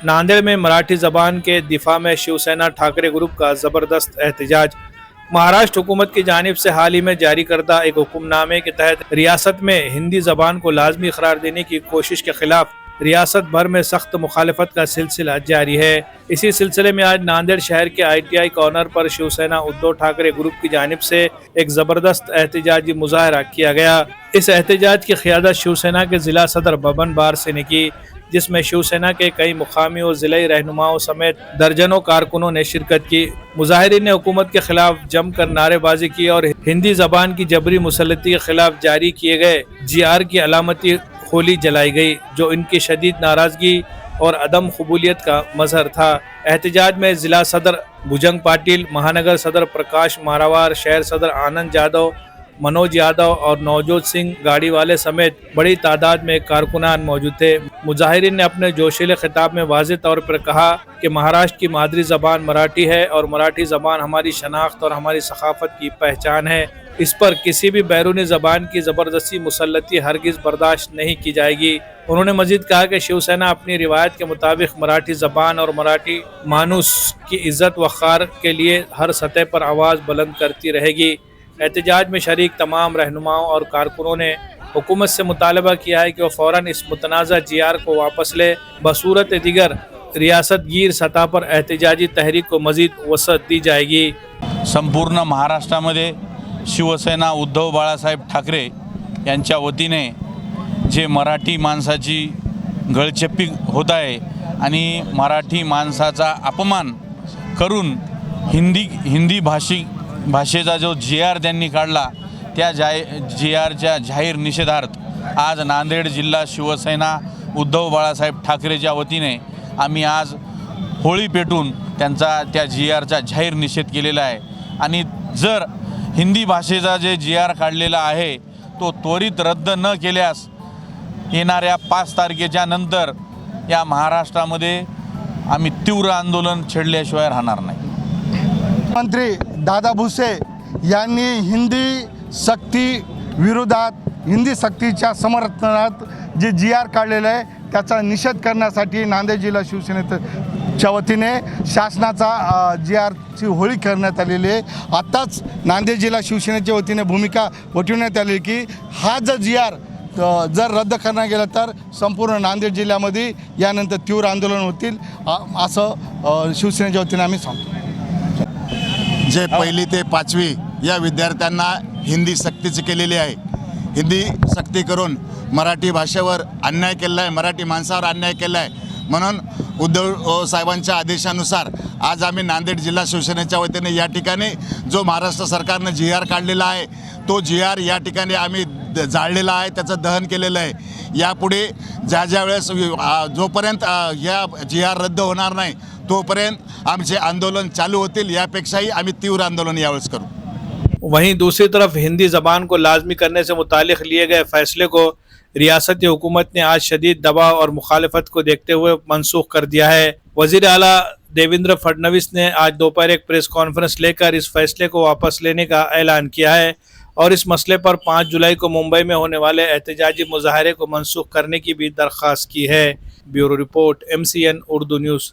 नांदेड़ में मराठी जबान के दिफा में शिवसेना ठाकरे ग्रुप का जबरदस्त एहतजाज। महाराष्ट्र हुकूमत की जानिब से हाल ही में जारी करदा एक हुक्मनामे के तहत रियासत में हिंदी जबान को लाजमी करार देने की कोशिश के खिलाफ रियासत भर में सख्त मुखालफत का सिलसिला जारी है। इसी सिलसिले में आज नांदेड़ शहर के ITI कॉर्नर पर शिवसेना उद्धव ठाकरे ग्रुप की जानिब से एक जबरदस्त एहतजाजी मुजाहरा किया गया। इस एहतजाज की क़ियादत शिवसेना के जिला सदर बबन बारसे ने की, जिसमें शिवसेना के कई मुकामी और जिले रहनुमाओं समेत दर्जनों कारकुनों ने शिरकत की। मुजाहिरीन ने हुकूमत के खिलाफ जमकर नारेबाजी की और हिंदी जबान की जबरी मुसल्लती के खिलाफ जारी किए गए GR की अलामती होली जलाई गई, जो इनकी शदीद नाराजगी और अदम कबूलियत का मजहर था। एहतजाज में जिला सदर भुजंग पाटिल, महानगर सदर प्रकाश मारावार, शहर सदर आनंद यादव, मनोज यादव और नवजोत सिंह गाड़ी वाले समेत बड़ी तादाद में कारकुनान मौजूद थे। मुजाहिरीन ने अपने जोशीले खिताब में वाज़ेह तौर पर कहा कि महाराष्ट्र की मादरी ज़बान मराठी है और मराठी ज़बान हमारी शनाख्त और हमारी सकाफत की पहचान है। इस पर किसी भी बैरूनी ज़बान की ज़बरदस्ती मुसल्लती हरगिज़ बर्दाश्त नहीं की जाएगी। उन्होंने मजीद कहा कि शिवसेना अपनी रिवायत के मुताबिक मराठी ज़बान और मराठी मानूस की इज़्ज़त वक़ार के लिए हर सतह पर आवाज़ बुलंद करती रहेगी। एहतजाज में शरीक तमाम रहनुमाओं और कारकुनों ने हुकूमत से मुतालबा किया है कि वह फ़ौरन इस मुतनाज़ा GR को वापस ले। बसूरत दिगर रियासत गिर सतह पर एहतजाजी तहरीक को मजीद वसअत दी जाएगी। संपूर्ण महाराष्ट्रामध्ये शिवसेना उद्धव बाळासाहेब ठाकरे यांच्या वतीने जे मराठी माणसाची गळचेपी होत आहे आणि मराठी माणसाचा अपमान करून हिंदी भाषेचा जो GR त्यांनी काढला, त्या GRच्या जाहीर निषेधार्थ आज नांदेड जिल्हा शिवसेना उद्धव बाळासाहेब ठाकरेच्या वतीने आम्ही आज होळी पेटून त्यांचा त्या GRचा जाहीर निषेध केलेला आहे। आणि जर हिंदी भाषेचा जे GR काढलेला आहे तो त्वरित रद्द न केल्यास येणाऱ्या 5 तारखेच्या नंतर या महाराष्ट्रामध्ये आम्ही तीव्र आंदोलन छेडल्याशिवाय राहणार नाही। मंत्री दादा भुसे यांनी हिंदी सक्ती विरोधात, हिंदी सक्तीच्या समर्थनात जे GR काढलेलं आहे त्याचा निषेध करण्यासाठी नांदेड जिल्हा शिवसेनेच्या वतीने शासनाचा GRची होळी करण्यात आलेली आहे। आत्ताच नांदेड जिल्हा शिवसेनेच्या वतीने भूमिका वठवण्यात आली की हा जर GR जर रद्द करण्यात गेला तर संपूर्ण नांदेड जिल्ह्यामध्ये यानंतर तीव्र आंदोलन होतील असं शिवसेनेच्या वतीने आम्ही सांगतो। जे 1ली ते 5वी या विद्यार्थ्यांना हिंदी सक्तीची केलेली आहे। हिंदी सक्ती करून मराठी भाषेवर अन्याय केला आहे, मराठी माणसावर अन्याय केला आहे। म्हणून उद्धव साहेबांच्या आदेशानुसार आज आम्ही नांदेड जिल्हा शिवसेनेच्या वतीने या ठिकाणी जो महाराष्ट्र सरकारने GR काढलेला आहे तो GR या ठिकाणी आम्ही जाळलेला आहे, त्याचं दहन केलेलं आहे। यापुढे ज्या वेळेस जोपर्यंत या GR रद्द होणार नाही तोपर्यंत आमचे आंदोलन चालू होतील। यापेक्षाही आम्ही तीव्र आंदोलन यावेळेस करू। वहीं दूसरी तरफ हिंदी ज़बान को लाजमी करने से मुतालिक लिए गए फैसले को रियासती हुकूमत ने आज शदीद दबाव और मुखालफत को देखते हुए मनसूख कर दिया है। वज़ीर आला देवेंद्र फडणवीस ने आज दोपहर एक प्रेस कॉन्फ्रेंस लेकर इस फैसले को वापस लेने का ऐलान किया है और इस मसले पर 5 जुलाई को मुंबई में होने वाले एहतजाजी मुजाहरे को मनसूख करने की भी दरख्वास्त की है। Bureau report MCN Urdu news.